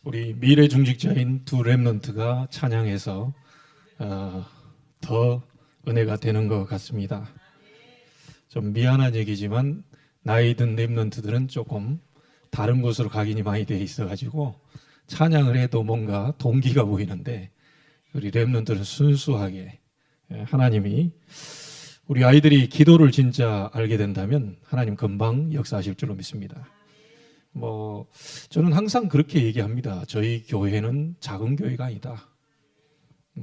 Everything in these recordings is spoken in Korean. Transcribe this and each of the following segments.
우리 미래 중직자인 두 렘넌트가 찬양해서 더 은혜가 되는 것 같습니다. 좀 미안한 얘기지만 나이 든 렘넌트들은 조금 다른 곳으로 각인이 많이 돼 있어가지고 찬양을 해도 뭔가 동기가 보이는데 우리 렘넌트는 순수하게 하나님이 우리 아이들이 기도를 진짜 알게 된다면 하나님 금방 역사하실 줄로 믿습니다. 저는 항상 그렇게 얘기합니다. 저희 교회는 작은 교회가 아니다.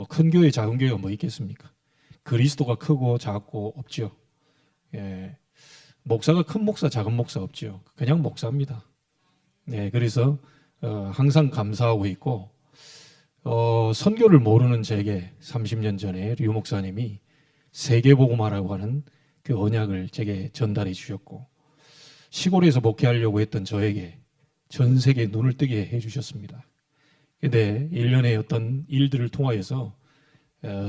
큰 교회, 작은 교회가 뭐 있겠습니까? 그리스도가 크고 작고 없죠. 예. 목사가 큰 목사, 작은 목사 없죠. 그냥 목사입니다. 네, 그래서 항상 감사하고 있고 선교를 모르는 제게 30년 전에 류 목사님이 세계복음화라고 하는 그 언약을 제게 전달해 주셨고 시골에서 목회하려고 했던 저에게 전 세계에 눈을 뜨게 해주셨습니다. 그런데 일련의 어떤 일들을 통하여서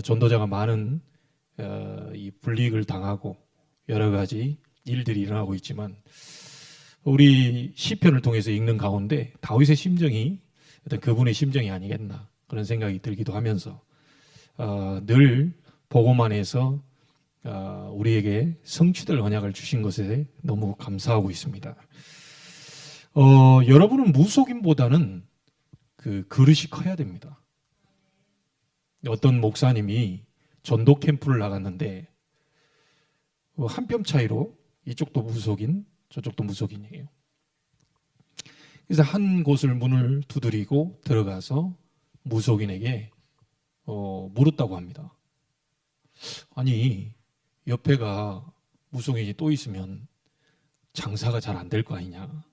전도자가 많은 이 불이익을 당하고 여러 가지 일들이 일어나고 있지만 우리 시편을 통해서 읽는 가운데 다윗의 심정이 어떤 그분의 심정이 아니겠나 그런 생각이 들기도 하면서 늘 복음 안에서 우리에게 성취될 언약을 주신 것에 너무 감사하고 있습니다. 여러분은 무속인보다는 그 그릇이 커야 됩니다. 어떤 목사님이 전도 캠프를 나갔는데 한 뼘 차이로 이쪽도 무속인, 저쪽도 무속인이에요. 그래서 한 곳을 문을 두드리고 들어가서 무속인에게 물었다고 합니다. 아니, 옆에가 무속인이 또 있으면 장사가 잘 안 될 거 아니냐.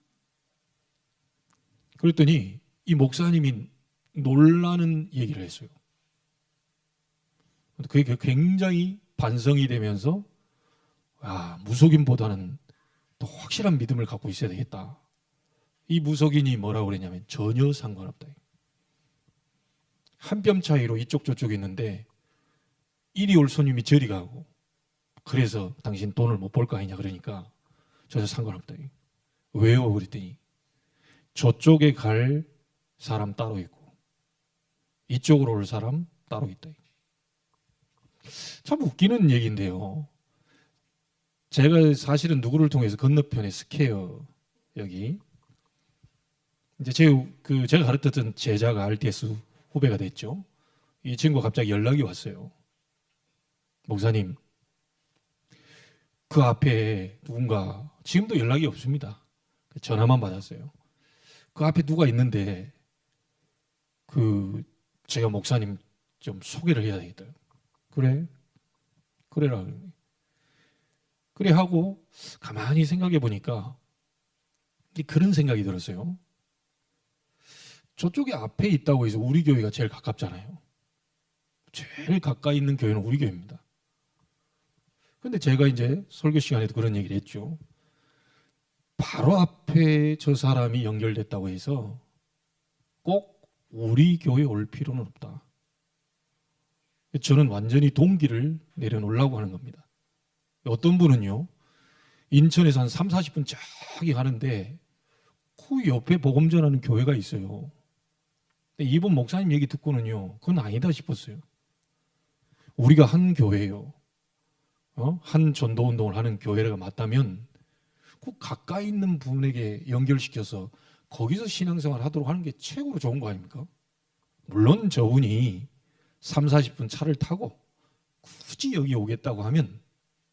그랬더니 이 목사님이 놀라는 얘기를 했어요. 그게 굉장히 반성이 되면서 무속인보다는 더 확실한 믿음을 갖고 있어야 되겠다. 이 무속인이 뭐라고 그랬냐면 전혀 상관없다. 한 뼘 차이로 이쪽 저쪽 있는데 이리 올 손님이 저리 가고 그래서 당신 돈을 못 벌 거 아니냐 그러니까 전혀 상관없다. 왜요? 그랬더니 저쪽에 갈 사람 따로 있고 이쪽으로 올 사람 따로 있다. 참 웃기는 얘기인데요. 제가 사실은 누구를 통해서 건너편에 스퀘어 여기 이제 제가 가르쳤던 제자가 RTS 후배가 됐죠. 이 친구가 갑자기 연락이 왔어요. 목사님, 그 앞에 누군가 지금도 연락이 없습니다. 전화만 받았어요. 그 앞에 누가 있는데 제가 목사님 좀 소개를 해야 되겠다. 그래라. 그래 하고 가만히 생각해 보니까 그런 생각이 들었어요. 저쪽에 앞에 있다고 해서 우리 교회가 제일 가깝잖아요. 제일 가까이 있는 교회는 우리 교회입니다. 근데 제가 이제 설교 시간에도 그런 얘기를 했죠. 바로 앞에 저 사람이 연결됐다고 해서 꼭 우리 교회에 올 필요는 없다. 저는 완전히 동기를 내려놓으려고 하는 겁니다. 어떤 분은요, 인천에서 한 3, 40분 저기 가는데 그 옆에 복음 전하는 교회가 있어요. 근데 이분 목사님 얘기 듣고는요, 그건 아니다 싶었어요. 우리가 한 교회예요. 한 전도운동을 하는 교회가 맞다면 꼭 가까이 있는 분에게 연결시켜서 거기서 신앙생활 하도록 하는 게 최고로 좋은 거 아닙니까? 물론 저분이 3, 40분 차를 타고 굳이 여기 오겠다고 하면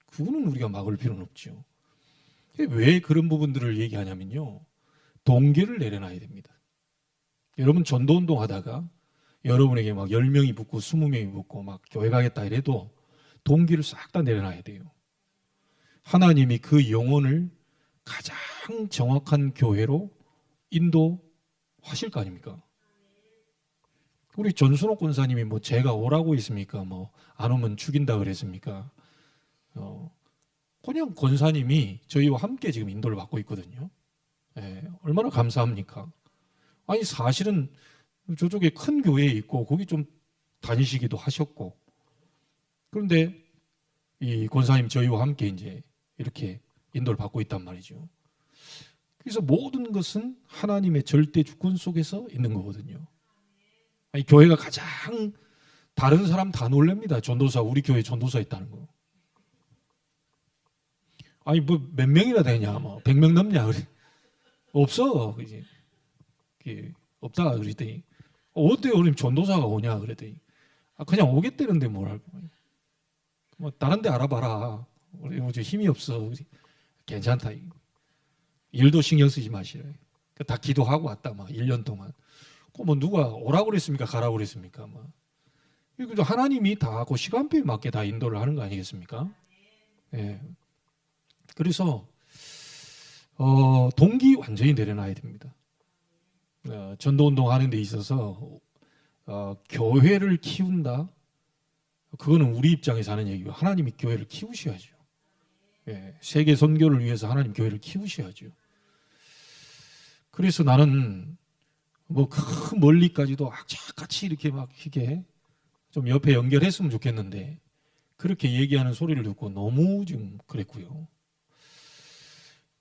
그거는 우리가 막을 필요는 없죠. 왜 그런 부분들을 얘기하냐면요. 동기를 내려놔야 됩니다. 여러분 전도운동 하다가 여러분에게 막 10명이 붙고 20명이 붙고 막 교회 가겠다 이래도 동기를 싹 다 내려놔야 돼요. 하나님이 그 영혼을 가장 정확한 교회로 인도하실 거 아닙니까? 우리 전순옥 권사님이 제가 오라고 했습니까? 안 오면 죽인다 그랬습니까? 그냥 권사님이 저희와 함께 지금 인도를 받고 있거든요. 얼마나 감사합니까? 아니 사실은 저쪽에 큰 교회에 있고 거기 좀 다니시기도 하셨고 그런데 이 권사님 저희와 함께 이제 이렇게 인도를 받고 있단 말이죠. 그래서 모든 것은 하나님의 절대 주권 속에서 있는 거거든요. 아니, 교회가 가장 다른 사람 다 놀랍니다. 전도사, 우리 교회 전도사 있다는 거. 아니 뭐 몇 명이나 되냐, 뭐 100명 넘냐 그래. 없어. 이제 없다 그랬더니 어때 우리 전도사가 오냐 그랬더니 그냥 오겠다는데 뭘 할까. 뭐 다른 데 알아봐라. 우리 뭐 힘이 없어. 괜찮다. 일도 신경 쓰지 마시라. 다 기도하고 왔다 막 1년 동안. 뭐 누가 오라고 그랬습니까? 가라고 그랬습니까? 막. 이거 하나님이 다 그 시간표에 맞게 다 인도를 하는 거 아니겠습니까? 예. 그래서 동기 완전히 내려놔야 됩니다. 전도운동 하는 데 있어서 교회를 키운다? 그거는 우리 입장에서 하는 얘기고 하나님이 교회를 키우셔야죠. 예, 세계 선교를 위해서 하나님 교회를 키우셔야죠. 그래서 나는 뭐 그 멀리까지도 악착같이 이렇게 막 이게 좀 옆에 연결했으면 좋겠는데 그렇게 얘기하는 소리를 듣고 너무 지금 그랬고요.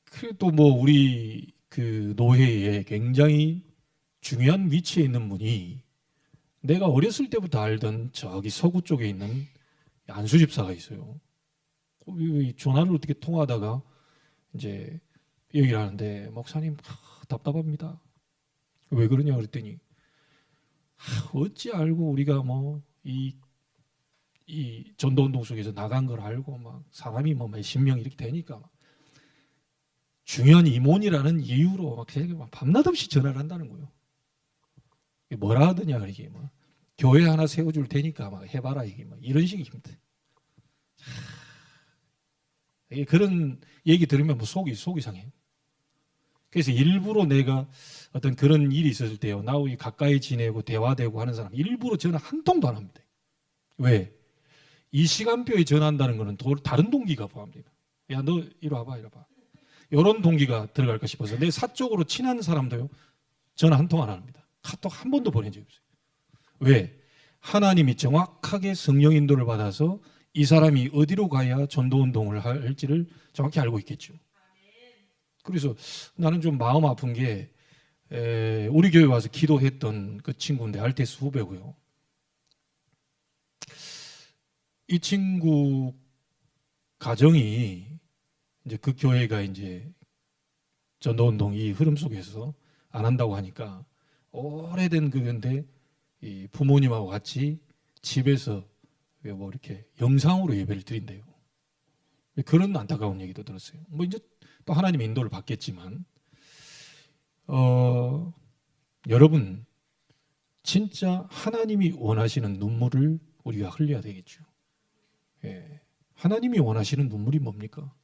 그래도 뭐 우리 그 노회에 굉장히 중요한 위치에 있는 분이 내가 어렸을 때부터 알던 저기 서구 쪽에 있는 안수 집사가 있어요. 전화를 어떻게 통화하다가 이제 얘기를 하는데 목사님 답답합니다. 왜 그러냐 그랬더니 어찌 알고 우리가 뭐 이 전도운동 속에서 나간 걸 알고 막 사람이 뭐 몇십 명 이렇게 되니까 중요한 임원이라는 이유로 막 밤낮 없이 전화를 한다는 거예요. 뭐라 하더냐 이게 뭐 교회 하나 세워줄 테니까 막 해봐라 이게 막 이런 식입니다. 그런 얘기 들으면 뭐 속이 상해요. 그래서 일부러 내가 어떤 그런 일이 있었을 때요, 나하고 가까이 지내고 대화되고 하는 사람 일부러 전화 한 통도 안 합니다. 왜? 이 시간표에 전화한다는 것은 다른 동기가 포함됩니다. 야, 너 이리 와봐. 이런 동기가 들어갈까 싶어서 내 사적으로 친한 사람도요 전화 한 통 안 합니다. 카톡 한 번도 보낸 적이 없어요. 왜? 하나님이 정확하게 성령 인도를 받아서 이 사람이 어디로 가야 전도운동을 할지를 정확히 알고 있겠죠. 그래서 나는 좀 마음 아픈 게 우리 교회 와서 기도했던 그 친구인데 알테스 후배고요. 이 친구 가정이 이제 그 교회가 이제 전도운동 이 흐름 속에서 안 한다고 하니까 오래된 그건데 이 부모님하고 같이 집에서 뭐 이렇게 영상으로 예배를 드린대요. 그런 안타까운 얘기도 들었어요. 뭐 이제 또 하나님의 인도를 받겠지만 여러분 진짜 하나님이 원하시는 눈물을 우리가 흘려야 되겠죠. 예. 하나님이 원하시는 눈물이 뭡니까?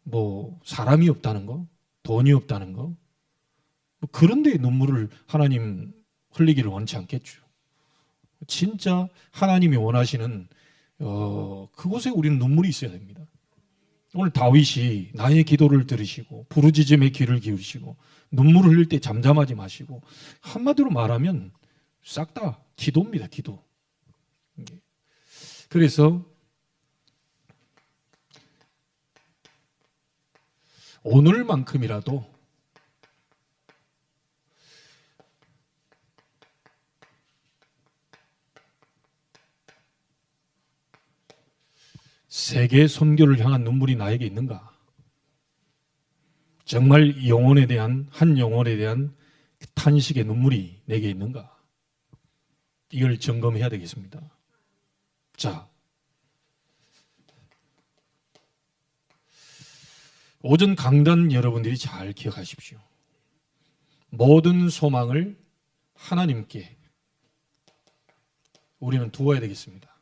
뭐 사람이 없다는 거, 돈이 없다는 거, 뭐 그런 데 눈물을 하나님 흘리기를 원치 않겠죠. 진짜 하나님이 원하시는 그곳에 우리는 눈물이 있어야 됩니다. 오늘 다윗이 나의 기도를 들으시고 부르짖음에 귀를 기울이시고 눈물을 흘릴 때 잠잠하지 마시고 한마디로 말하면 싹 다 기도입니다. 기도. 그래서 오늘만큼이라도 세계 선교를 향한 눈물이 나에게 있는가? 정말 영혼에 대한 한 영혼에 대한 탄식의 눈물이 내게 있는가? 이걸 점검해야 되겠습니다. 자, 오전 강단 여러분들이 잘 기억하십시오. 모든 소망을 하나님께 우리는 두어야 되겠습니다.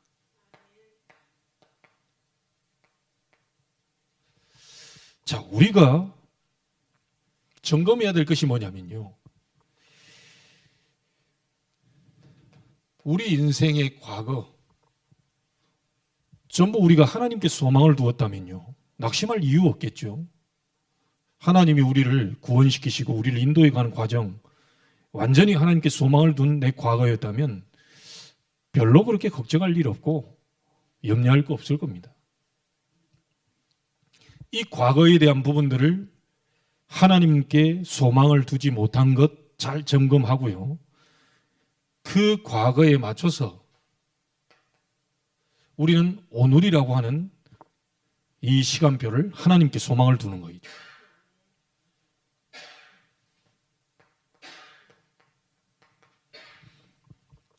자, 우리가 점검해야 될 것이 뭐냐면요, 우리 인생의 과거 전부 우리가 하나님께 소망을 두었다면요, 낙심할 이유 없겠죠. 하나님이 우리를 구원시키시고 우리를 인도해 가는 과정, 완전히 하나님께 소망을 둔 내 과거였다면 별로 그렇게 걱정할 일 없고 염려할 거 없을 겁니다. 이 과거에 대한 부분들을 하나님께 소망을 두지 못한 것 잘 점검하고요. 그 과거에 맞춰서 우리는 오늘이라고 하는 이 시간표를 하나님께 소망을 두는 거죠.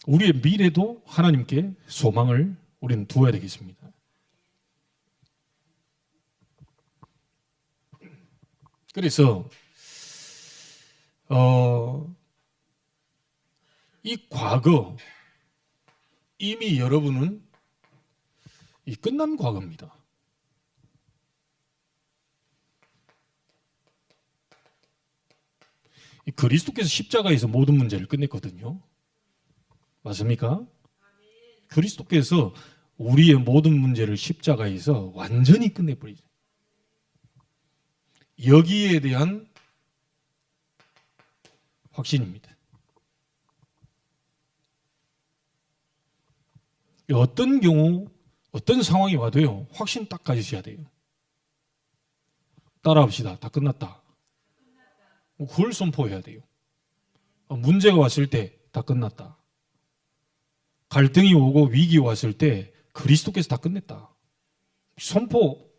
우리의 미래도 하나님께 소망을 우리는 두어야 되겠습니다. 그래서 이 과거 이미 여러분은 이 끝난 과거입니다. 이 그리스도께서 십자가에서 모든 문제를 끝냈거든요. 맞습니까? 그리스도께서 우리의 모든 문제를 십자가에서 완전히 끝내버리죠. 여기에 대한 확신입니다. 어떤 경우, 어떤 상황이 와도요, 확신 딱 가지셔야 돼요. 따라합시다. 다 끝났다. 그걸 선포해야 돼요. 문제가 왔을 때 다 끝났다. 갈등이 오고 위기 왔을 때 그리스도께서 다 끝냈다. 선포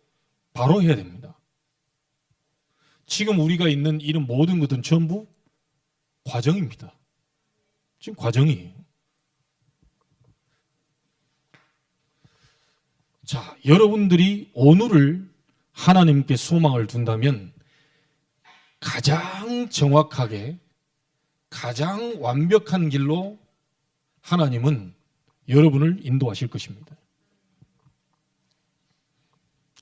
바로 해야 됩니다. 지금 우리가 있는 이런 모든 것은 전부 과정입니다. 지금 과정이에요. 자, 여러분들이 오늘을 하나님께 소망을 둔다면 가장 정확하게 가장 완벽한 길로 하나님은 여러분을 인도하실 것입니다.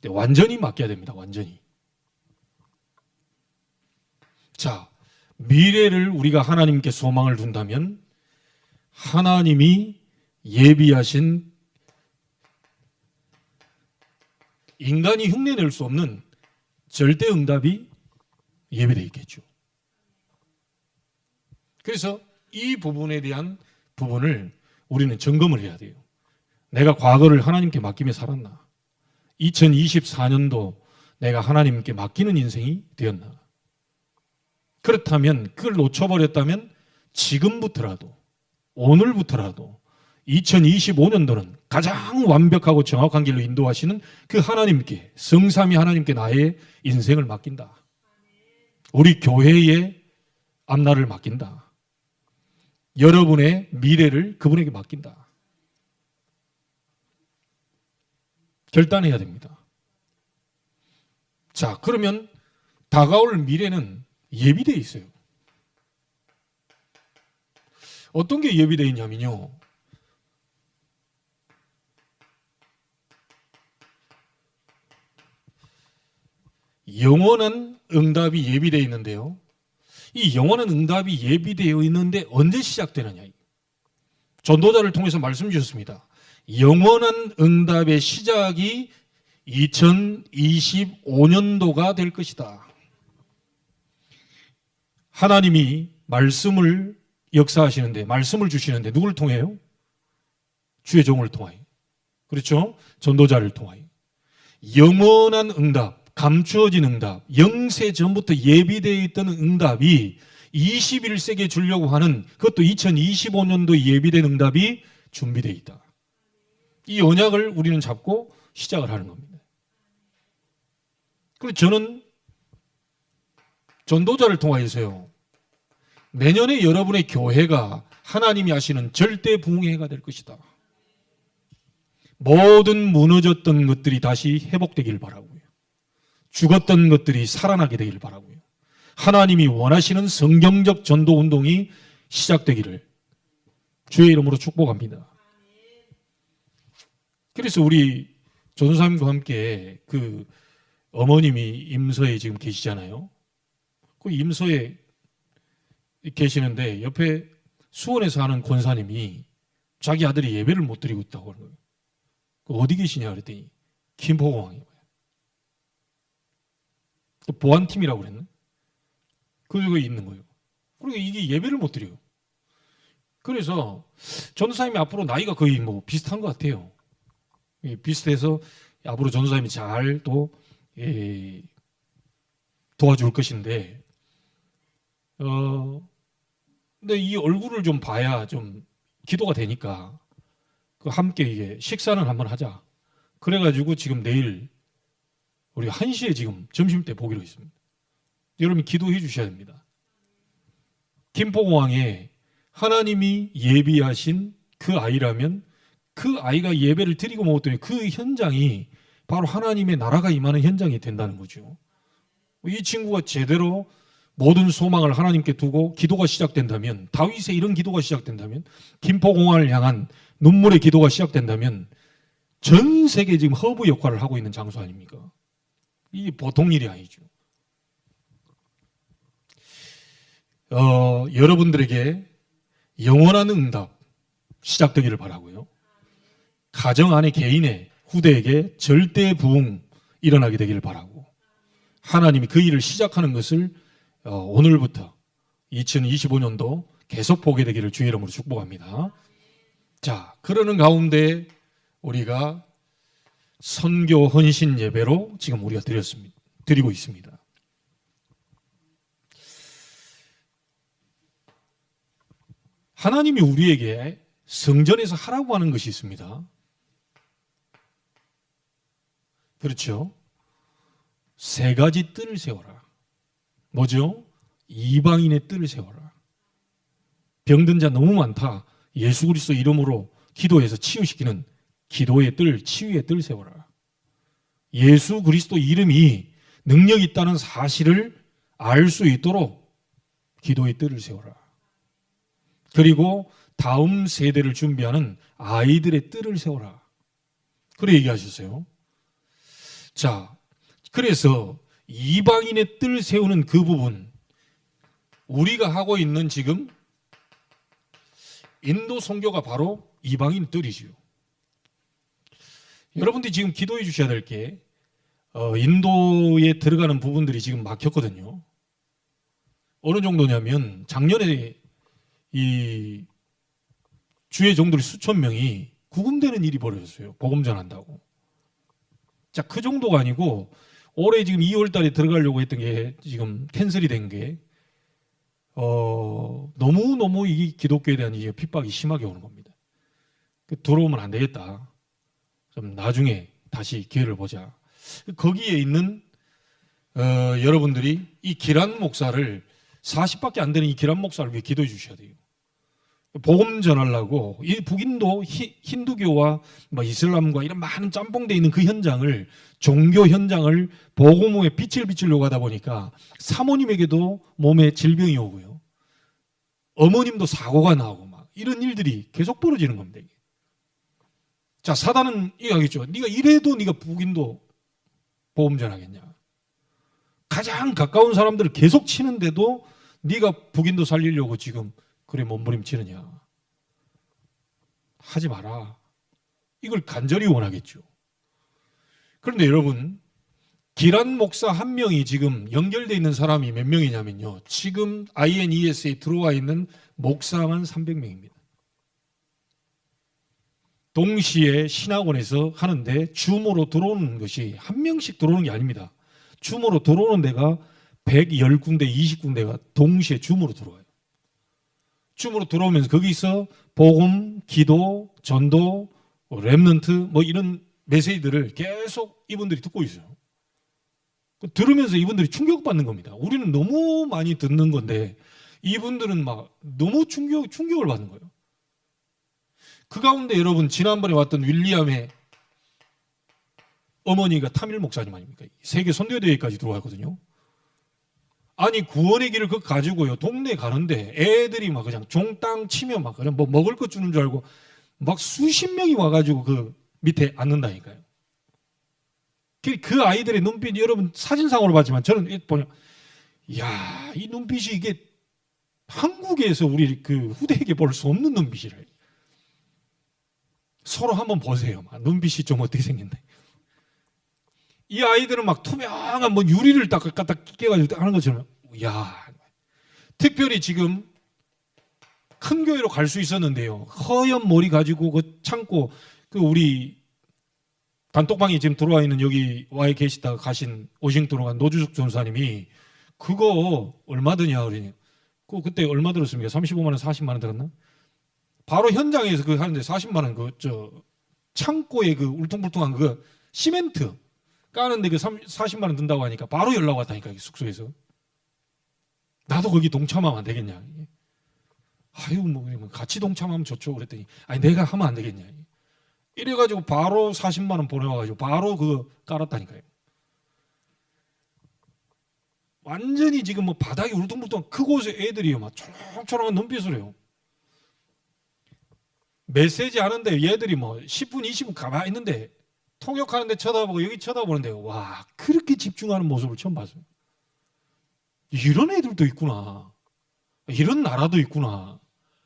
완전히 맡겨야 됩니다. 완전히. 자, 미래를 우리가 하나님께 소망을 둔다면 하나님이 예비하신 인간이 흉내낼 수 없는 절대 응답이 예비되어 있겠죠. 그래서 이 부분에 대한 부분을 우리는 점검을 해야 돼요. 내가 과거를 하나님께 맡기며 살았나? 2024년도 내가 하나님께 맡기는 인생이 되었나? 그렇다면 그걸 놓쳐버렸다면 지금부터라도 오늘부터라도 2025년도는 가장 완벽하고 정확한 길로 인도하시는 그 하나님께, 성삼위 하나님께 나의 인생을 맡긴다. 우리 교회의 앞날을 맡긴다. 여러분의 미래를 그분에게 맡긴다. 결단해야 됩니다. 자, 그러면 다가올 미래는 예비되어 있어요. 어떤 게 예비되어 있냐면요. 영원한 응답이 예비되어 있는데요. 이 영원한 응답이 예비되어 있는데 언제 시작되느냐. 전도자를 통해서 말씀 주셨습니다. 영원한 응답의 시작이 2025년도가 될 것이다. 하나님이 말씀을 역사하시는데, 말씀을 주시는데 누구를 통해요? 주의 종을 통하여. 그렇죠? 전도자를 통하여. 영원한 응답, 감추어진 응답, 영세 전부터 예비되어 있던 응답이 21세기에 주려고 하는, 그것도 2025년도에 예비된 응답이 준비되어 있다. 이 언약을 우리는 잡고 시작을 하는 겁니다. 그리고 저는 전도자를 통하여서요, 내년에 여러분의 교회가 하나님이 하시는 절대 부흥회가 될 것이다. 모든 무너졌던 것들이 다시 회복되기를 바라고요. 죽었던 것들이 살아나게 되기를 바라고요. 하나님이 원하시는 성경적 전도 운동이 시작되기를 주의 이름으로 축복합니다. 그래서 우리 전도사님과 함께 그 어머님이 임서에 지금 계시잖아요. 그 임서에 계시는데 옆에 수원에서 하는 권사님이 자기 아들이 예배를 못 드리고 있다고 하는 거예요. 어디 계시냐 그랬더니 김포공항에 와요. 또 보안팀이라고 그랬나? 그거 있는 거예요. 그리고 이게 예배를 못 드려요. 그래서 전도사님이 앞으로 나이가 거의 뭐 비슷한 것 같아요. 비슷해서 앞으로 전도사님이 잘 또 도와줄 것인데, 근데 이 얼굴을 좀 봐야 좀 기도가 되니까 그 함께 이게 식사는 한번 하자. 그래가지고 지금 내일 우리 1시에 지금 점심때 보기로 했습니다. 여러분 기도해 주셔야 됩니다. 김포공항에 하나님이 예비하신 그 아이라면 그 아이가 예배를 드리고 먹었더니 그 현장이 바로 하나님의 나라가 임하는 현장이 된다는 거죠. 이 친구가 제대로 모든 소망을 하나님께 두고 기도가 시작된다면, 다윗의 이런 기도가 시작된다면, 김포공항을 향한 눈물의 기도가 시작된다면 전 세계 지금 허브 역할을 하고 있는 장소 아닙니까? 이게 보통 일이 아니죠. 여러분들에게 영원한 응답 시작되기를 바라고요. 가정 안에 개인의 후대에게 절대 부흥 일어나게 되기를 바라고, 하나님이 그 일을 시작하는 것을 오늘부터 2025년도 계속 보게 되기를 주의 이름으로 축복합니다. 자, 그러는 가운데 우리가 선교 헌신 예배로 지금 우리가 드리고 있습니다. 하나님이 우리에게 성전에서 하라고 하는 것이 있습니다. 그렇죠? 3가지 뜰을 세워라. 뭐죠? 이방인의 뜰을 세워라. 병든 자 너무 많다. 예수 그리스도 이름으로 기도해서 치유시키는 기도의 뜰, 치유의 뜰 세워라. 예수 그리스도 이름이 능력이 있다는 사실을 알 수 있도록 기도의 뜰을 세워라. 그리고 다음 세대를 준비하는 아이들의 뜰을 세워라. 그래 얘기하셨어요. 자, 그래서 이방인의 뜰 세우는 그 부분, 우리가 하고 있는 지금 인도 선교가 바로 이방인 뜰이지요. 여러분들이 지금 기도해 주셔야 될 게, 인도에 들어가는 부분들이 지금 막혔거든요. 어느 정도냐면 작년에 이 주의 종들 수천 명이 구금되는 일이 벌어졌어요. 복음 전한다고. 자, 그 정도가 아니고 올해 지금 2월 달에 들어가려고 했던 게 지금 캔슬이 된 게 너무너무 이 기독교에 대한 이 핍박이 심하게 오는 겁니다. 들어오면 안 되겠다. 좀 나중에 다시 기회를 보자. 거기에 있는 여러분들이 이 기란 목사를 40밖에 안 되는 이 기란 목사를 위해 기도해 주셔야 돼요. 복음 전하려고 이 북인도 힌두교와 이슬람과 이런 많은 짬뽕되어 있는 그 현장을, 종교 현장을 복음 후에 빛을 비추려고 하다 보니까 사모님에게도 몸에 질병이 오고요, 어머님도 사고가 나고 막 이런 일들이 계속 벌어지는 겁니다. 이게. 자, 사단은 이야기죠. 네가 이래도 네가 북인도 복음 전하겠냐? 가장 가까운 사람들을 계속 치는데도 네가 북인도 살리려고 지금 그래 몸부림치느냐? 하지 마라. 이걸 간절히 원하겠죠. 그런데 여러분, 기란 목사 한 명이 지금 연결되어 있는 사람이 몇 명이냐면요, 지금 INES에 들어와 있는 목사만 300명입니다. 동시에 신학원에서 하는데 줌으로 들어오는 것이 한 명씩 들어오는 게 아닙니다. 줌으로 들어오는 데가 110군데, 20군데가 동시에 줌으로 들어와요. 줌으로 들어오면서 거기서 복음, 기도, 전도, 렘넌트 이런 메시지들을 계속 이분들이 듣고 있어요. 들으면서 이분들이 충격받는 겁니다. 우리는 너무 많이 듣는 건데 이분들은 막 너무 충격을 받는 거예요. 그 가운데 여러분, 지난번에 왔던 윌리엄의 어머니가 타밀 목사님 아닙니까? 세계 선교대회까지 들어왔거든요. 아니, 구원의 길을 그거 가지고요, 동네에 가는데 애들이 막 그냥 종땅 치며 막 그냥 뭐 먹을 것 주는 줄 알고 막 수십 명이 와가지고 그 밑에 앉는다니까요. 그 아이들의 눈빛, 여러분 사진상으로 봤지만 저는 보냐, 이야, 이 눈빛이 이게 한국에서 우리 그 후대에게 볼 수 없는 눈빛이래요. 서로 한번 보세요. 눈빛이 좀 어떻게 생겼나. 이 아이들은 막 투명한 유리를 딱 갖다 끼워가지고 하는 것처럼, 야, 특별히 지금 큰 교회로 갈 수 있었는데요, 허연 머리 가지고 그 창고, 그 우리 단톡방에 지금 들어와 있는 여기 와 계시다가 오신 오싱턴으로 간 노주숙 전사님이 그거 얼마 드냐 그러니 그때 얼마 들었습니까? 35만 원, 40만 원 들었나? 바로 현장에서 그 하는데 40만 원 그 저 창고에 그 울퉁불퉁한 그 시멘트 까는데 그 40만 원 든다고 하니까 바로 연락 왔다니까 숙소에서. 나도 거기 동참하면 안 되겠냐? 아유 뭐 같이 동참하면 좋죠. 그랬더니 아니 내가 하면 안 되겠냐? 이래가지고 바로 40만 원 보내와가지고 바로 그거 깔았다니까요. 완전히 지금 뭐 바닥이 울퉁불퉁한 그곳에 애들이요 막 초롱초롱한 눈빛을 해요. 메시지 하는데 얘들이 뭐 10분 20분 가만히 있는데 통역하는데 쳐다보고 여기 쳐다보는데 와 그렇게 집중하는 모습을 처음 봤어요. 이런 애들도 있구나. 이런 나라도 있구나.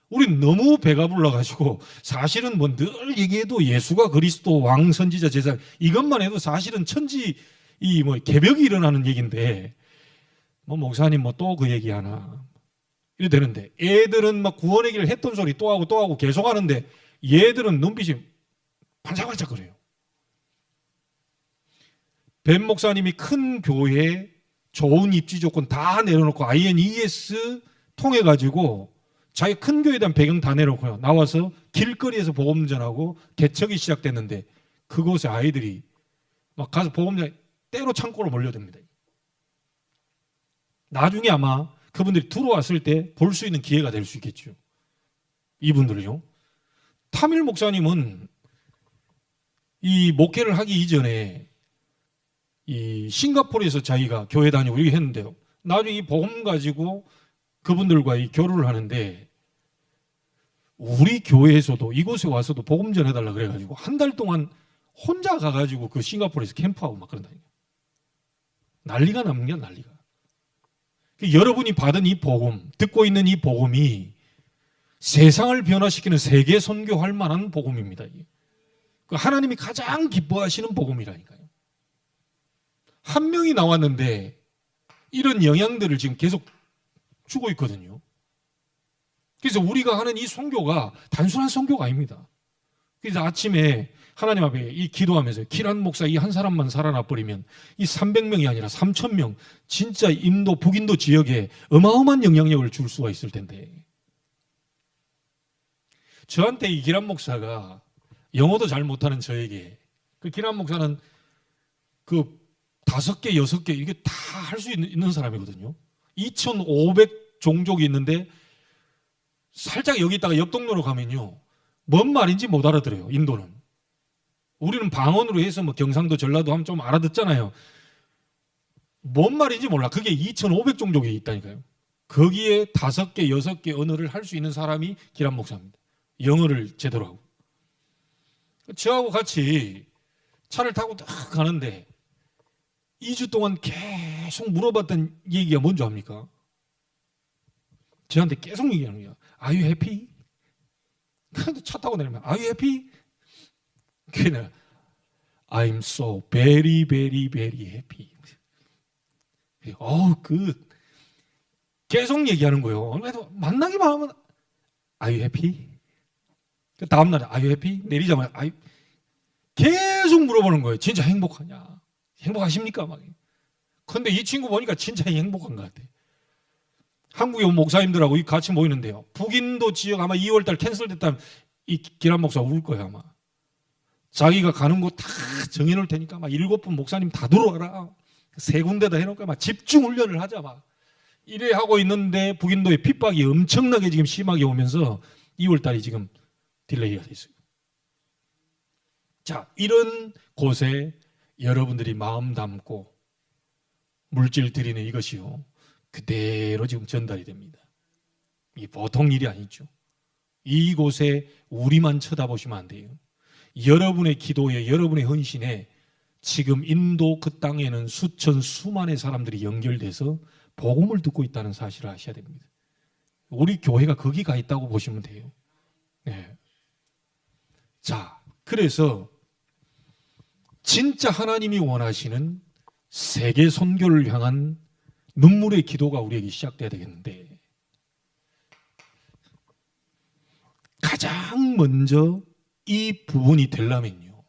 우린 너무 배가 불러가지고 사실은 뭐 늘 얘기해도 예수가 그리스도 왕 선지자 제사 이것만 해도 사실은 천지 이 뭐 개벽이 일어나는 얘기인데 뭐 목사님 뭐 또 그 얘기 하나 이래 되는데 애들은 막 구원의 길을 했던 소리 또 하고 계속 하는데 얘들은 눈빛이 반짝반짝거려요. 벤 목사님이 큰 교회 좋은 입지 조건 다 내려놓고 INES 통해 가지고 자기 큰 교회에 대한 배경 다 내놓고요. 나와서 길거리에서 복음 전하고 개척이 시작됐는데 그곳에 아이들이 막 가서 복음 전 때로 창고로 몰려듭니다. 나중에 아마 그분들이 들어왔을 때 볼 수 있는 기회가 될 수 있겠죠. 이분들을요. 타밀 목사님은 이 목회를 하기 이전에 이 싱가포르에서 자기가 교회 다니고 이렇게 했는데요. 나중에 이 복음 가지고 그분들과 이 교류를 하는데 우리 교회에서도 이곳에 와서도 복음 전해달라 그래가지고 한 달 동안 혼자 가가지고 그 싱가포르에서 캠프하고 막 그런다니까. 난리가 나는 게 난리가. 여러분이 받은 이 복음, 듣고 있는 이 복음이 세상을 변화시키는 세계 선교할 만한 복음입니다. 하나님이 가장 기뻐하시는 복음이라니까요. 한 명이 나왔는데 이런 영향들을 지금 계속 주고 있거든요. 그래서 우리가 하는 이 선교가 단순한 선교가 아닙니다. 그래서 아침에 하나님 앞에 이 기도하면서 키란 목사 이 한 사람만 살아나 버리면 이 300명이 아니라 3,000명 진짜 인도 북인도 지역에 어마어마한 영향력을 줄 수가 있을 텐데 저한테 이 기란 목사가 영어도 잘 못하는 저에게 그 기란 목사는 그 5개, 6개 이게 다 할 수 있는 사람이거든요. 2,500 종족이 있는데 살짝 여기 있다가 옆 동네로 가면요. 뭔 말인지 못 알아들어요. 인도는. 우리는 방언으로 해서 뭐 경상도 전라도 하면 좀 알아듣잖아요. 뭔 말인지 몰라. 그게 2,500 종족이 있다니까요. 거기에 5개, 6개 언어를 할 수 있는 사람이 기란 목사입니다. 영어를 제대로 하고. 저하고 같이 차를 타고 딱 가는데 2주 동안 계속 물어봤던 얘기가 뭔지 압니까? 저한테 계속 얘기하는 거예요. Are you happy? 그런데 차 타고 내리면 Are you happy? 그냥 I'm so very very very happy. 계속 얘기하는 거예요. 그래도 만나기만 하면 Are you happy? 그 다음 날에 Are you happy? 내리자마자 계속 물어보는 거예요. 진짜 행복하냐? 행복하십니까? 막. 근데 이 친구 보니까 진짜 행복한 것 같아. 한국에 온 목사님들하고 같이 모이는데요. 북인도 지역 아마 2월달 캔슬됐다면 이 기란 목사 울 거예요 아마. 자기가 가는 곳 다 정해놓을 테니까 막 7분 목사님 다 들어와라. 3군데다 해놓을까 막 집중 훈련을 하자 막. 이래 하고 있는데 북인도의 핍박이 엄청나게 지금 심하게 오면서 2월달이 지금 딜레이가 됐어요. 자, 이런 곳에 여러분들이 마음 담고 물질 드리는 이것이요. 그대로 지금 전달이 됩니다. 이 보통 일이 아니죠. 이곳에 우리만 쳐다보시면 안 돼요. 여러분의 기도에 여러분의 헌신에 지금 인도 그 땅에는 수천 수만의 사람들이 연결돼서 복음을 듣고 있다는 사실을 아셔야 됩니다. 우리 교회가 거기 가 있다고 보시면 돼요. 네. 자, 그래서 진짜 하나님이 원하시는 세계 선교를 향한 눈물의 기도가 우리에게 시작돼야 되겠는데 가장 먼저 이 부분이 되려면요.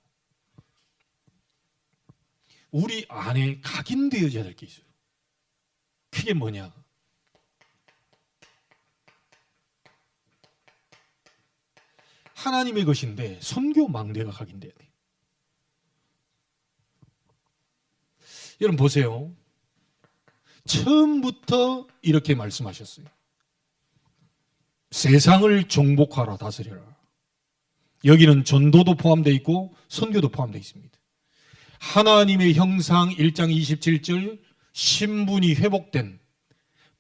우리 안에 각인되어져야 될 게 있어요. 그게 뭐냐? 하나님의 것인데 선교 망대가 각인돼야 돼요. 여러분 보세요. 처음부터 이렇게 말씀하셨어요. 세상을 정복하라, 다스려라. 여기는 전도도 포함되어 있고 선교도 포함되어 있습니다. 하나님의 형상 1장 27절 신분이 회복된,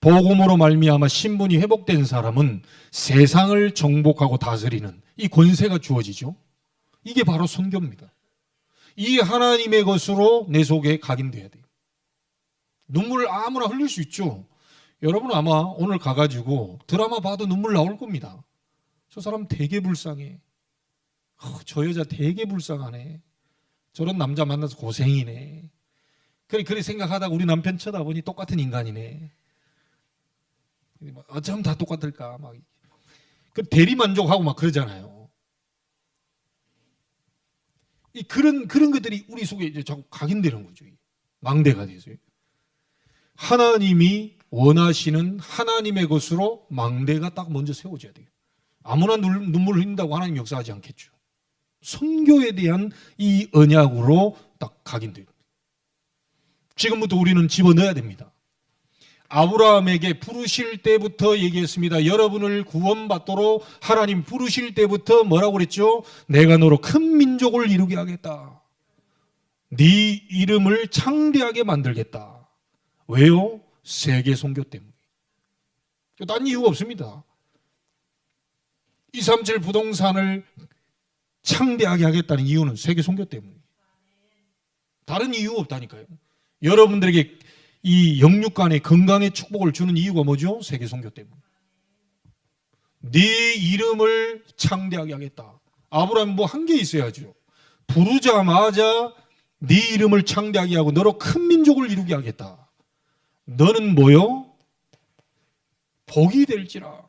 복음으로 말미암아 신분이 회복된 사람은 세상을 정복하고 다스리는 이 권세가 주어지죠. 이게 바로 선교입니다. 이 하나님의 것으로 내 속에 각인돼야 돼요. 눈물을 아무나 흘릴 수 있죠. 여러분 아마 오늘 가가지고 드라마 봐도 눈물 나올 겁니다. 저 사람 되게 불쌍해. 저 여자 되게 불쌍하네. 저런 남자 만나서 고생이네. 그래 생각하다가 우리 남편 쳐다보니 똑같은 인간이네. 어쩜 다 똑같을까? 막 그 대리 만족하고 막 그러잖아요. 그런 것들이 우리 속에 이제 자꾸 각인되는 거죠. 망대가 돼서요. 하나님이 원하시는 하나님의 것으로 망대가 딱 먼저 세워져야 돼요. 아무나 눈물 흘린다고 하나님 역사하지 않겠죠. 선교에 대한 이 언약으로 딱 각인돼요. 지금부터 우리는 집어넣어야 됩니다. 아브라함에게 부르실 때부터 얘기했습니다. 여러분을 구원받도록 하나님 부르실 때부터 뭐라고 그랬죠? 내가 너로 큰 민족을 이루게 하겠다. 네 이름을 창대하게 만들겠다. 왜요? 세계 선교 때문에. 딴 이유가 없습니다. 237 부동산을 창대하게 하겠다는 이유는 세계 선교 때문에. 다른 이유가 없다니까요. 여러분들에게 이 영육간의 건강의 축복을 주는 이유가 뭐죠? 세계 선교 때문에. 네 이름을 창대하게 하겠다. 아브라함 뭐 한 게 있어야죠. 부르자마자 네 이름을 창대하게 하고 너로 큰 민족을 이루게 하겠다. 너는 뭐요? 복이 될지라.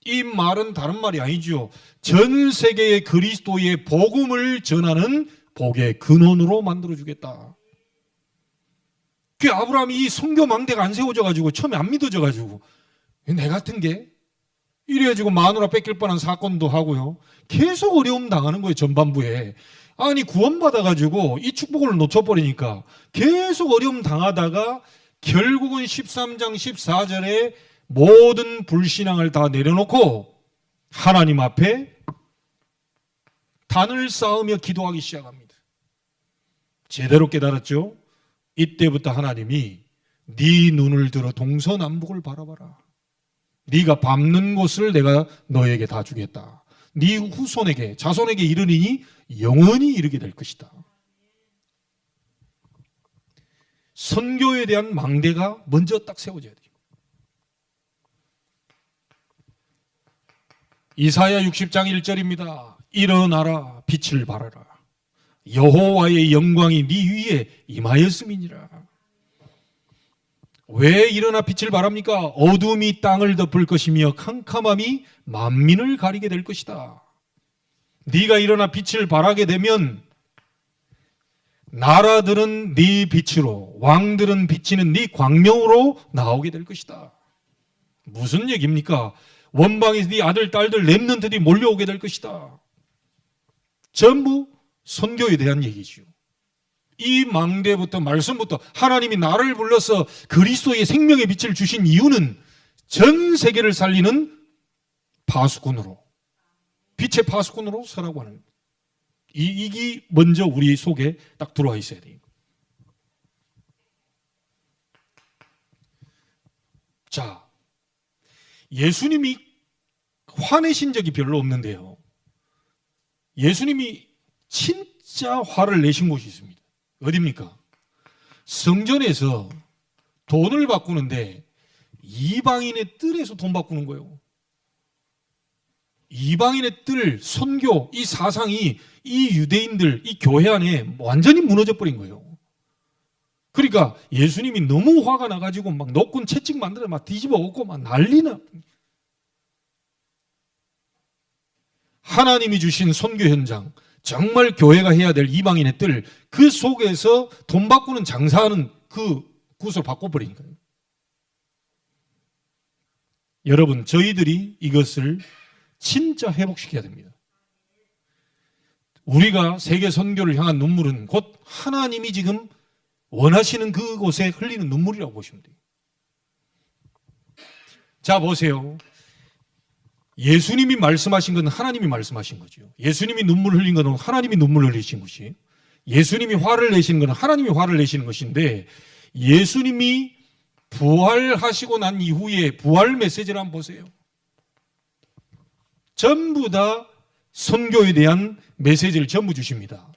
이 말은 다른 말이 아니죠. 전 세계의 그리스도의 복음을 전하는 복의 근원으로 만들어주겠다. 그 아브라함이 이 선교 망대가 안 세워져가지고 처음에 안 믿어져가지고 내 같은 게 이래가지고 마누라 뺏길 뻔한 사건도 하고요. 계속 어려움 당하는 거예요. 전반부에. 아니 구원받아가지고 이 축복을 놓쳐버리니까 계속 어려움 당하다가 결국은 13장 14절에 모든 불신앙을 다 내려놓고 하나님 앞에 단을 쌓으며 기도하기 시작합니다. 제대로 깨달았죠? 이때부터 하나님이 네 눈을 들어 동서남북을 바라봐라. 네가 밟는 곳을 내가 너에게 다 주겠다. 네 후손에게 자손에게 이르리니 영원히 이르게 될 것이다. 선교에 대한 망대가 먼저 딱 세워져야 돼요. 이사야 60장 1절입니다. 일어나라 빛을 발하라. 여호와의 영광이 네 위에 임하였음이니라. 왜 일어나 빛을 발합니까? 어둠이 땅을 덮을 것이며 캄캄함이 만민을 가리게 될 것이다. 네가 일어나 빛을 발하게 되면 나라들은 네 빛으로, 왕들은 비치는 네 광명으로 나오게 될 것이다. 무슨 얘기입니까? 원방에서 네 아들, 딸들, 렘넌트들이 몰려오게 될 것이다. 전부 선교에 대한 얘기죠. 이 망대부터 말씀부터 하나님이 나를 불러서 그리스도의 생명의 빛을 주신 이유는 전 세계를 살리는 파수꾼으로, 빛의 파수꾼으로 서라고 하는 겁니다. 이게 먼저 우리 속에 딱 들어와 있어야 돼요. 자, 예수님이 화내신 적이 별로 없는데요. 예수님이 진짜 화를 내신 곳이 있습니다. 어디입니까? 성전에서 돈을 바꾸는데 이방인의 뜰에서 돈 바꾸는 거예요. 이방인의 뜰, 선교, 이 사상이 이 유대인들, 이 교회 안에 완전히 무너져 버린 거예요. 그러니까 예수님이 너무 화가 나가지고 막 노끈 채찍 만들어 막 뒤집어 엎고 막 난리나. 하나님이 주신 선교 현장, 정말 교회가 해야 될 이방인의 뜰, 그 속에서 돈 바꾸는 장사하는 그 곳을 바꿔버린 거예요. 여러분, 저희들이 이것을 진짜 회복시켜야 됩니다. 우리가 세계 선교를 향한 눈물은 곧 하나님이 지금 원하시는 그곳에 흘리는 눈물이라고 보시면 돼요. 자, 보세요. 예수님이 말씀하신 건 하나님이 말씀하신 거죠. 예수님이 눈물 흘린 건 하나님이 눈물 흘리신 것이에요. 예수님이 화를 내시는 건 하나님이 화를 내시는 것인데, 예수님이 부활하시고 난 이후에 부활 메시지를 한번 보세요. 전부 다 선교에 대한 메시지를 전부 주십니다.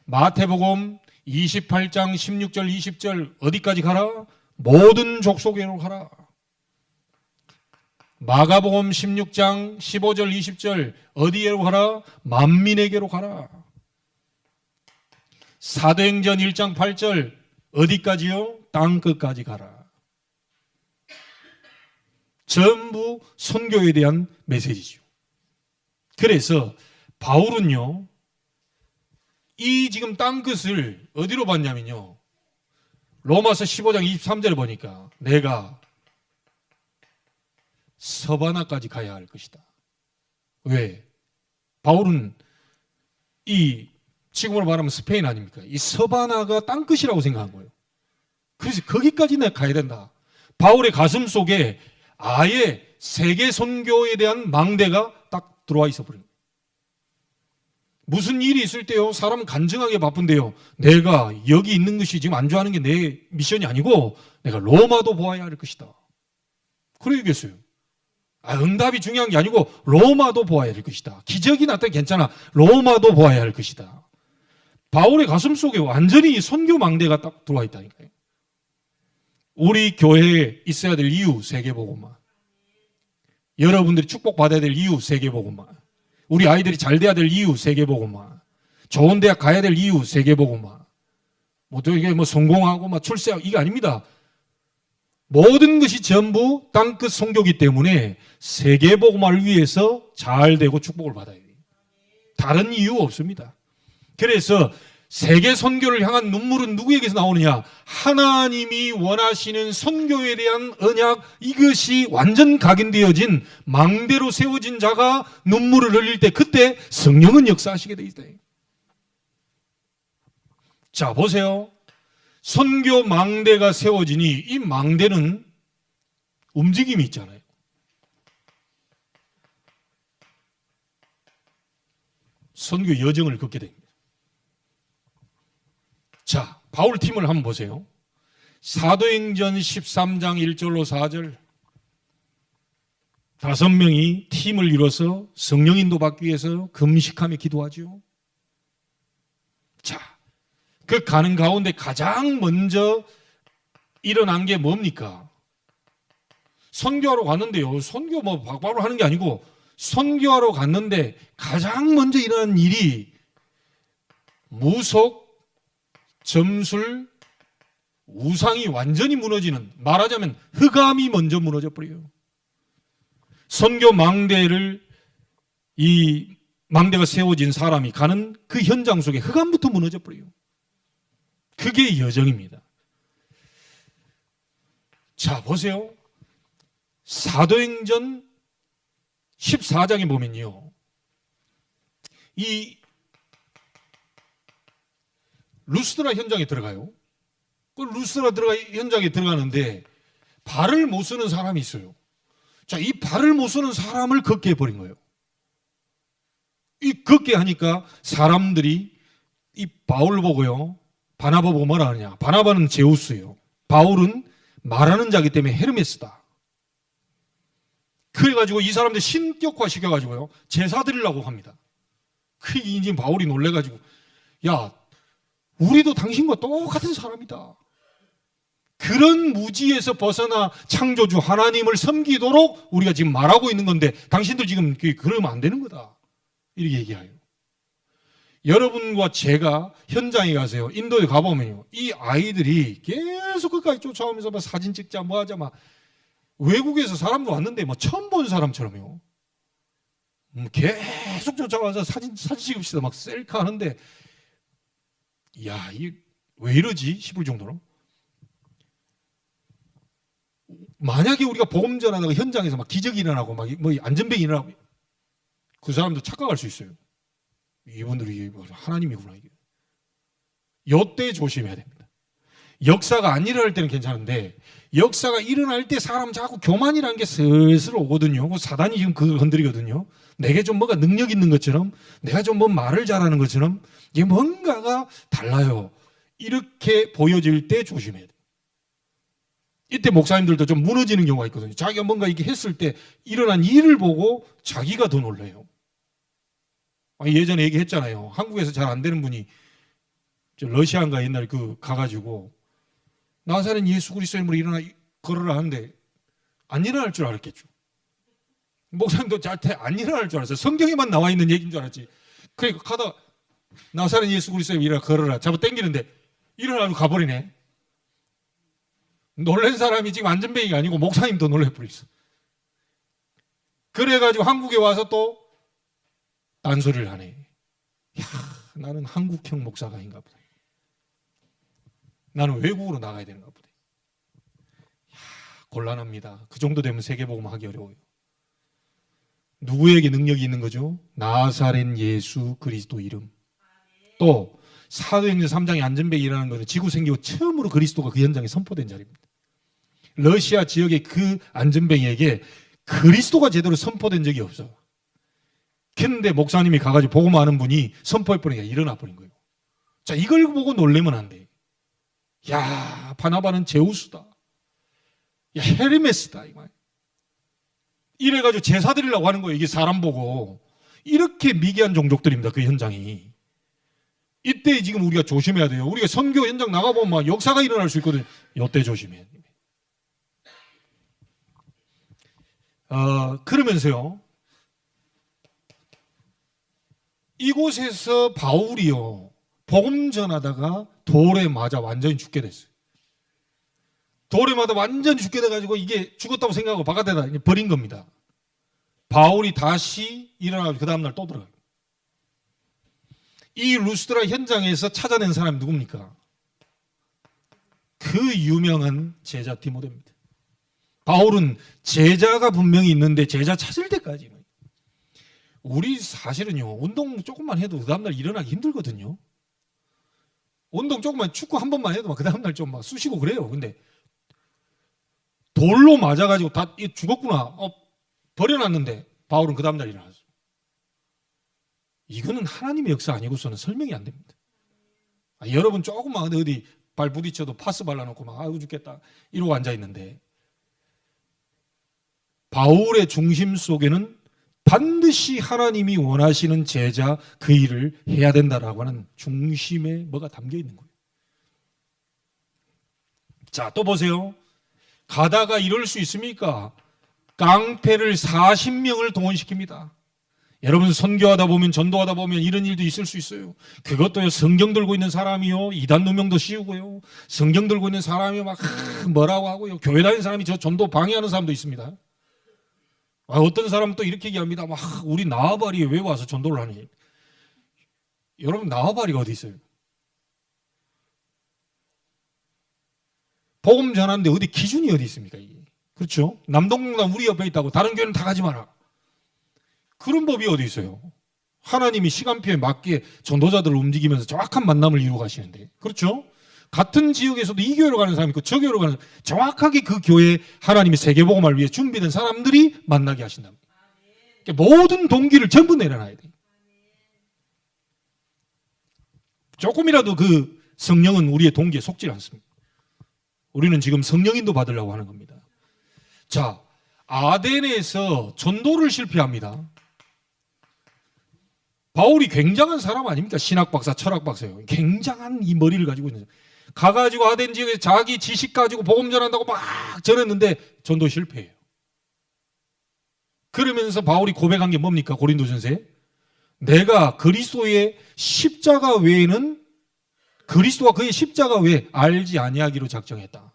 마태복음 28장 16절 20절 어디까지 가라? 모든 족속에로 가라. 마가복음 16장 15절 20절 어디에로 가라? 만민에게로 가라. 사도행전 1장 8절 어디까지요? 땅끝까지 가라. 전부 선교에 대한 메시지죠. 그래서 바울은요, 이 지금 땅끝을 어디로 봤냐면요, 로마서 15장 23절에 보니까 내가 서바나까지 가야 할 것이다. 왜? 바울은 이 지금으로 말하면 스페인 아닙니까? 이 서바나가 땅끝이라고 생각한 거예요. 그래서 거기까지 내가 가야 된다. 바울의 가슴 속에 아예 세계 선교에 대한 망대가 딱 들어와 있어 버린 거예요. 무슨 일이 있을 때요, 사람은 간증하게 바쁜데요, 내가 여기 있는 것이 지금 안주하는 게 내 미션이 아니고 내가 로마도 보아야 할 것이다. 그래 얘기했어요. 응답이 중요한 게 아니고 로마도 보아야 할 것이다. 기적이 나타나도 괜찮아. 로마도 보아야 할 것이다. 바울의 가슴 속에 완전히 선교 망대가 딱 들어와 있다니까요. 우리 교회에 있어야 될 이유 세계복음화. 여러분들이 축복받아야 될 이유 세계복음화. 우리 아이들이 잘 돼야 될 이유 세계복음화. 좋은 대학 가야 될 이유 세계복음화. 이게 성공하고 출세하고 이게 아닙니다. 모든 것이 전부 땅끝 선교기 때문에 세계복음화를 위해서 잘 되고 축복을 받아야 돼요. 다른 이유 없습니다. 그래서 세계 선교를 향한 눈물은 누구에게서 나오느냐? 하나님이 원하시는 선교에 대한 언약, 이것이 완전 각인되어진 망대로 세워진 자가 눈물을 흘릴 때 그때 성령은 역사하시게 돼 있다. 자, 보세요. 선교 망대가 세워지니 이 망대는 움직임이 있잖아요. 선교 여정을 걷게 됩니다. 자, 바울 팀을 한번 보세요. 사도행전 13장 1절로 4절 5명이 팀을 이뤄서 성령 인도 받기 위해서 금식하며 기도하죠. 자, 그 가는 가운데 가장 먼저 일어난 게 뭡니까? 선교하러 갔는데요, 선교 바로 하는 게 아니고 선교하러 갔는데 가장 먼저 일어난 일이 무속, 점술, 우상이 완전히 무너지는, 말하자면 흑암이 먼저 무너져 버려요. 선교 망대를, 이 망대가 세워진 사람이 가는 그 현장 속에 흑암부터 무너져 버려요. 그게 여정입니다. 자, 보세요. 사도행전 14장에 보면요, 이 루스드라 현장에 들어가요. 그 루스드라 현장에 들어가는데 발을 못 쓰는 사람이 있어요. 자, 이 발을 못 쓰는 사람을 걷게 해버린 거예요. 이 걷게 하니까 사람들이 이 바울 보고요, 바나바 보고 뭐라 하느냐? 바나바는 제우스예요. 바울은 말하는 자기 때문에 헤르메스다. 그래가지고 이 사람들 신격화 시켜가지고요, 제사 드리려고 합니다. 그 이제 바울이 놀래가지고, 야, 우리도 당신과 똑같은 사람이다. 그런 무지에서 벗어나 창조주 하나님을 섬기도록 우리가 지금 말하고 있는 건데 당신들 지금 그러면 안 되는 거다. 이렇게 얘기해요. 여러분과 제가 현장에 가세요. 인도에 가보면요, 이 아이들이 계속 끝까지 쫓아오면서 막 사진 찍자 뭐 하자 막, 외국에서 사람도 왔는데 뭐 처음 본 사람처럼요, 계속 쫓아와서 사진 찍읍시다 막 셀카 하는데, 야, 이 왜 이러지 싶을 정도로 만약에 우리가 복음 전하다가 현장에서 막 기적이 일어나고 막 뭐 안전병이 일어나고 그 사람도 착각할 수 있어요. 이분들이 하나님이구나. 이때 조심해야 됩니다. 역사가 안 일어날 때는 괜찮은데 역사가 일어날 때 사람 자꾸 교만이라는 게 슬슬 오거든요. 사단이 지금 그걸 건드리거든요. 내게 좀 뭐가 능력 있는 것처럼 내가 좀 뭐 말을 잘하는 것처럼 이게 뭔가가 달라요. 이렇게 보여질 때 조심해야 돼요. 이때 목사님들도 좀 무너지는 경우가 있거든요. 자기가 뭔가 이렇게 했을 때 일어난 일을 보고 자기가 더 놀래요. 예전에 얘기했잖아요. 한국에서 잘 안 되는 분이 러시아인가 옛날에 가가지고 나사렛 예수 그리스도의 이름으로 일어나 걸으라 하는데 안 일어날 줄 알았겠죠. 목사님도 자태 안 일어날 줄 알았어요. 성경에만 나와 있는 얘기인 줄 알았지. 그러니까 가다 나사렛 예수 그리스도의 이름으로 걸으라 잡아 당기는데 일어나고 가버리네. 놀란 사람이 지금 안전뱅이가 아니고 목사님도 놀래버렸어. 그래가지고 한국에 와서 또 딴소리를 하네. 야, 나는 한국형 목사가 아닌가 보다. 나는 외국으로 나가야 되는가 보다. 야, 곤란합니다. 그 정도 되면 세계복음 하기 어려워요. 누구에게 능력이 있는 거죠? 나사렛 예수 그리스도 이름. 또 사도행전 3장에 안전병이 일어나는 것은 지구 생기고 처음으로 그리스도가 그 현장에 선포된 자리입니다. 러시아 지역의 그 안전병이에게 그리스도가 제대로 선포된 적이 없어. 근데 목사님이 가가지고 복음하는 분이 선포해버리니까 일어나 버린 거예요. 자, 이걸 보고 놀래면 안 돼. 야, 바나바는 제우스다. 야, 헤르메스다. 이래가지고 제사 드리려고 하는 거예요. 이게 사람 보고. 이렇게 미개한 종족들입니다. 그 현장이. 이때 지금 우리가 조심해야 돼요. 우리가 선교 현장 나가보면 막 역사가 일어날 수 있거든요. 이때 조심해야 돼요. 그러면서요. 이곳에서 바울이요. 복음 전하다가 돌에 맞아 완전히 죽게 됐어요. 돌에 맞아 완전히 죽게 돼가지고 이게 죽었다고 생각하고 바깥에다 버린 겁니다. 바울이 다시 일어나서 그 다음날 또 들어가요. 이 루스드라 현장에서 찾아낸 사람이 누굽니까? 그 유명한 제자 디모데입니다. 바울은 제자가 분명히 있는데 제자 찾을 때까지 우리 사실은요 운동 조금만 해도 그 다음날 일어나기 힘들거든요. 운동 조금만 축구 한 번만 해도 그 다음날 좀 막 쑤시고 그래요. 근데 돌로 맞아가지고 다 죽었구나 버려놨는데 바울은 그 다음날 일어났어요. 이거는 하나님의 역사 아니고서는 설명이 안 됩니다. 여러분 조금만 어디 발 부딪혀도 파스 발라놓고 막 아이고 죽겠다 이러고 앉아있는데 바울의 중심 속에는 반드시 하나님이 원하시는 제자 그 일을 해야 된다라고 하는 중심에 뭐가 담겨 있는 거예요. 자, 또 보세요. 가다가 이럴 수 있습니까? 깡패를 40명을 동원시킵니다. 여러분 선교하다 보면 전도하다 보면 이런 일도 있을 수 있어요. 그것도요 성경 들고 있는 사람이요 이단 누명도 씌우고요 성경 들고 있는 사람이 막 뭐라고 하고요 교회 다니는 사람이 저 전도 방해하는 사람도 있습니다. 어떤 사람은 또 이렇게 얘기합니다. 막 우리 나와바리에 왜 와서 전도를 하니? 여러분 나와바리가 어디 있어요? 복음 전하는데 어디 기준이 어디 있습니까? 이게? 그렇죠? 남동공단 우리 옆에 있다고 다른 교회는 다 가지 마라. 그런 법이 어디 있어요? 하나님이 시간표에 맞게 전도자들을 움직이면서 정확한 만남을 이루어 가시는데 그렇죠? 같은 지역에서도 이 교회로 가는 사람이 있고 저 교회로 가는 사람 정확하게 그 교회 하나님의 세계복음을 위해 준비된 사람들이 만나게 하신답니다. 그러니까 모든 동기를 전부 내려놔야 돼요. 조금이라도 그 성령은 우리의 동기에 속지 않습니다. 우리는 지금 성령인도 받으려고 하는 겁니다. 자, 아덴에서 전도를 실패합니다. 바울이 굉장한 사람 아닙니까? 신학 박사, 철학 박사예요. 굉장한 이 머리를 가지고 있는 사람. 가가지고 아덴 지역에 자기 지식 가지고 복음 전한다고 막 전했는데 전도 실패해요. 그러면서 바울이 고백한 게 뭡니까? 고린도전서에 내가 그리스도의 십자가 외에는 그리스도와 그의 십자가 외에 알지 아니하기로 작정했다.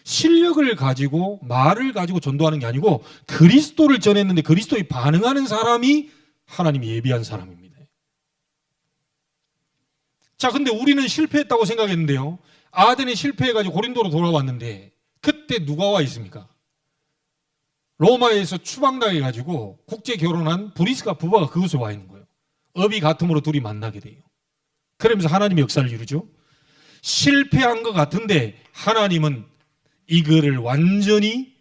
실력을 가지고 말을 가지고 전도하는 게 아니고 그리스도를 전했는데 그리스도에 반응하는 사람이 하나님이 예비한 사람입니다. 자, 근데 우리는 실패했다고 생각했는데요. 아덴에 실패해가지고 고린도로 돌아왔는데 그때 누가 와 있습니까? 로마에서 추방당해가지고 국제 결혼한 브리스가 부부가 그곳에 와 있는 거예요. 업이 같음으로 둘이 만나게 돼요. 그러면서 하나님의 역사를 이루죠. 실패한 것 같은데 하나님은 이거를 완전히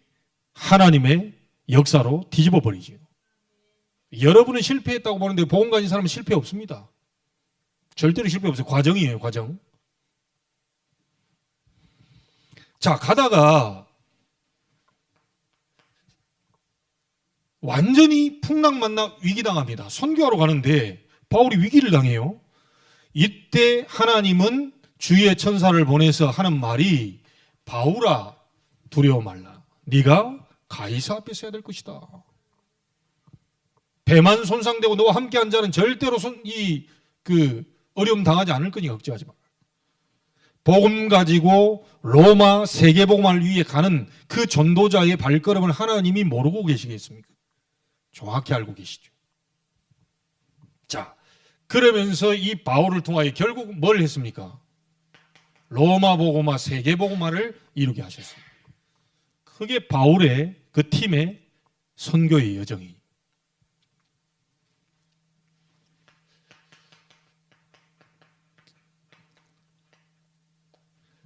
하나님의 역사로 뒤집어 버리죠. 여러분은 실패했다고 보는데 복음 가진 사람은 실패 없습니다. 절대로 실패 없어요. 과정이에요, 과정. 자, 가다가 완전히 풍랑만나 위기당합니다. 선교하러 가는데 바울이 위기를 당해요. 이때 하나님은 주의 천사를 보내서 하는 말이 바울아 두려워 말라. 네가 가이사 앞에 서야 될 것이다. 배만 손상되고 너와 함께한 자는 절대로 어려움 당하지 않을 거니 걱정하지 마. 복음 가지고 로마 세계복음을 위해 가는 그 전도자의 발걸음을 하나님이 모르고 계시겠습니까? 정확히 알고 계시죠. 자, 그러면서 이 바울을 통하여 결국 뭘 했습니까? 로마 복음화, 세계 복음화를 이루게 하셨습니다. 그게 바울의 그 팀의 선교의 여정이.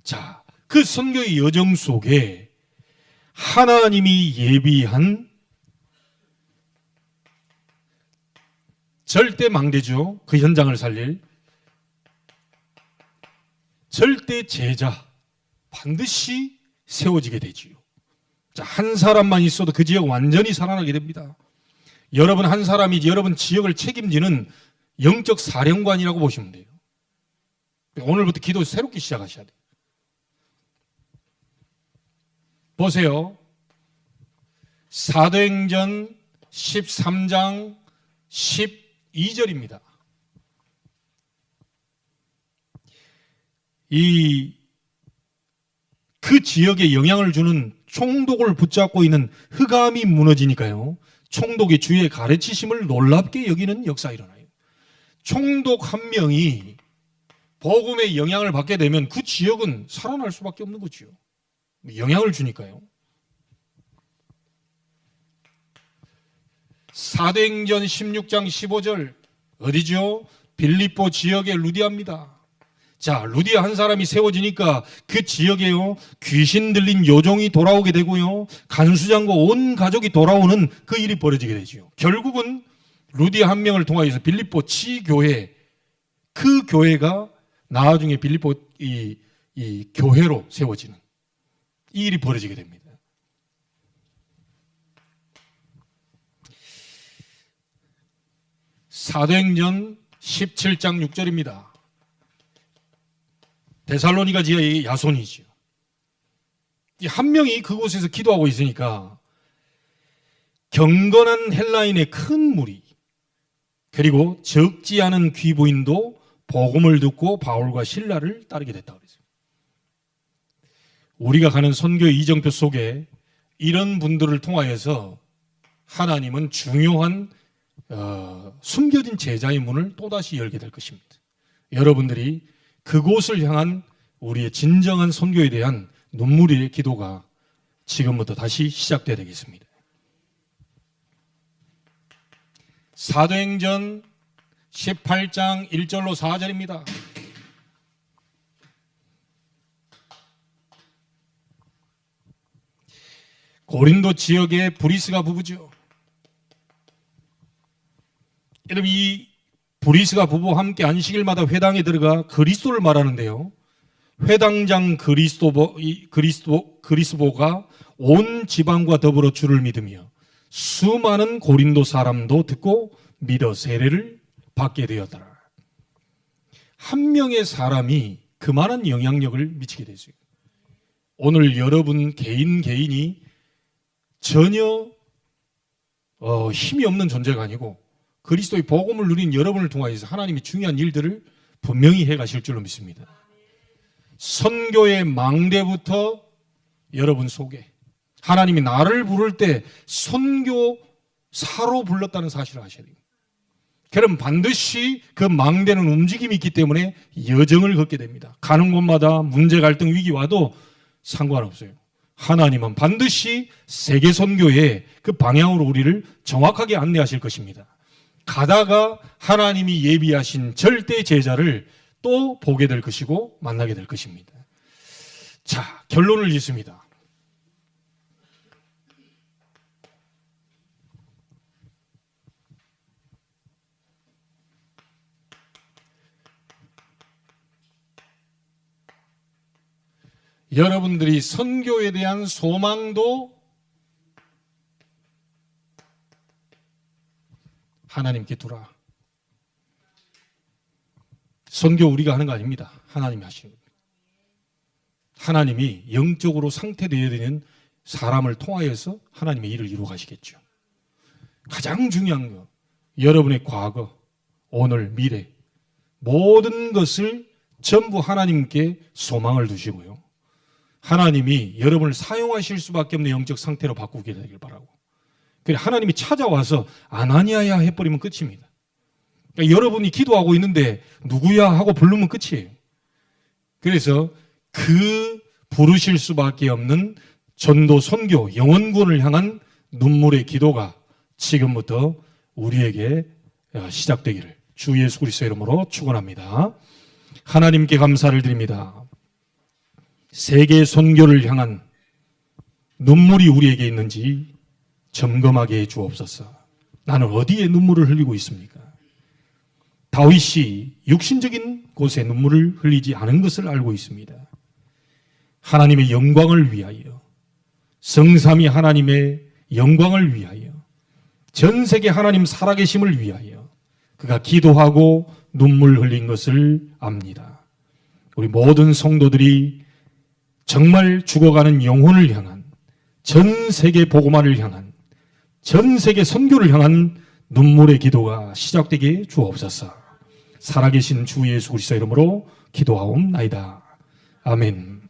자, 그 선교의 여정 속에 하나님이 예비한 절대 망대죠. 그 현장을 살릴 절대 제자 반드시 세워지게 되지요. 자, 한 사람만 있어도 그 지역 완전히 살아나게 됩니다. 여러분 한 사람이 여러분 지역을 책임지는 영적 사령관이라고 보시면 돼요. 오늘부터 기도 새롭게 시작하셔야 돼요. 보세요. 사도행전 13장 12절입니다. 그 지역에 영향을 주는 총독을 붙잡고 있는 흑암이 무너지니까요. 총독이 주의 가르치심을 놀랍게 여기는 역사가 일어나요. 총독 한 명이 복음의 영향을 받게 되면 그 지역은 살아날 수밖에 없는 거죠. 영향을 주니까요. 사도행전 16장 15절 어디죠? 빌립보 지역의 루디아입니다. 자, 루디아 한 사람이 세워지니까 그 지역에요 귀신 들린 요종이 돌아오게 되고요 간수장과 온 가족이 돌아오는 그 일이 벌어지게 되죠. 결국은 루디아 한 명을 통하여서 빌립보 치교회, 그 교회가 나중에 빌립보 이 교회로 세워지는 이 일이 벌어지게 됩니다. 사도행전 17장 6절입니다. 데살로니가 지하의 야손이죠. 한 명이 그곳에서 기도하고 있으니까 경건한 헬라인의 큰 무리 그리고 적지 않은 귀부인도 복음을 듣고 바울과 실라를 따르게 됐다고 그랬어요. 우리가 가는 선교의 이정표 속에 이런 분들을 통하여서 하나님은 중요한 숨겨진 제자의 문을 또다시 열게 될 것입니다. 여러분들이 그곳을 향한 우리의 진정한 선교에 대한 눈물의 기도가 지금부터 다시 시작되어야 되겠습니다. 사도행전 18장 1절로 4절입니다. 고린도 지역의 브리스가 부부죠. 여러분 이 브리스가 부부와 함께 안식일마다 회당에 들어가 그리스도를 말하는데요. 회당장 그리스도가 온 지방과 더불어 주를 믿으며 수많은 고린도 사람도 듣고 믿어 세례를 받게 되었더라. 한 명의 사람이 그만한 영향력을 미치게 됐어요. 오늘 여러분 개인이 전혀 힘이 없는 존재가 아니고 그리스도의 복음을 누린 여러분을 통하여서 하나님이 중요한 일들을 분명히 해가실 줄로 믿습니다. 선교의 망대부터 여러분 속에 하나님이 나를 부를 때 선교사로 불렀다는 사실을 아셔야 됩니다. 그럼 반드시 그 망대는 움직임이 있기 때문에 여정을 걷게 됩니다. 가는 곳마다 문제, 갈등, 위기 와도 상관없어요. 하나님은 반드시 세계 선교의 그 방향으로 우리를 정확하게 안내하실 것입니다. 가다가 하나님이 예비하신 절대 제자를 또 보게 될 것이고 만나게 될 것입니다. 자, 결론을 짓습니다. 여러분들이 선교에 대한 소망도 하나님께 두라. 선교 우리가 하는 거 아닙니다. 하나님이 하시는 겁니다. 하나님이 영적으로 상태되어야 되는 사람을 통하여서 하나님의 일을 이루어 가시겠죠. 가장 중요한 거, 여러분의 과거, 오늘, 미래 모든 것을 전부 하나님께 소망을 두시고요. 하나님이 여러분을 사용하실 수밖에 없는 영적 상태로 바꾸게 되길 바라고. 그래, 하나님이 찾아와서 아나니아야 해버리면 끝입니다. 그러니까 여러분이 기도하고 있는데 누구야 하고 부르면 끝이에요. 그래서 그 부르실 수밖에 없는 전도, 선교, 영혼구원을 향한 눈물의 기도가 지금부터 우리에게 시작되기를 주 예수 그리스도의 이름으로 축원합니다. 하나님께 감사를 드립니다. 세계 선교를 향한 눈물이 우리에게 있는지 점검하게 해 주옵소서. 나는 어디에 눈물을 흘리고 있습니까? 다윗이 육신적인 곳에 눈물을 흘리지 않은 것을 알고 있습니다. 하나님의 영광을 위하여, 성삼위 하나님의 영광을 위하여, 전 세계 하나님 살아계심을 위하여 그가 기도하고 눈물 흘린 것을 압니다. 우리 모든 성도들이 정말 죽어가는 영혼을 향한, 전 세계 복음화를 향한, 전 세계 선교를 향한 눈물의 기도가 시작되게 주옵소서. 살아계신 주 예수 그리스도 이름으로 기도하옵나이다. 아멘.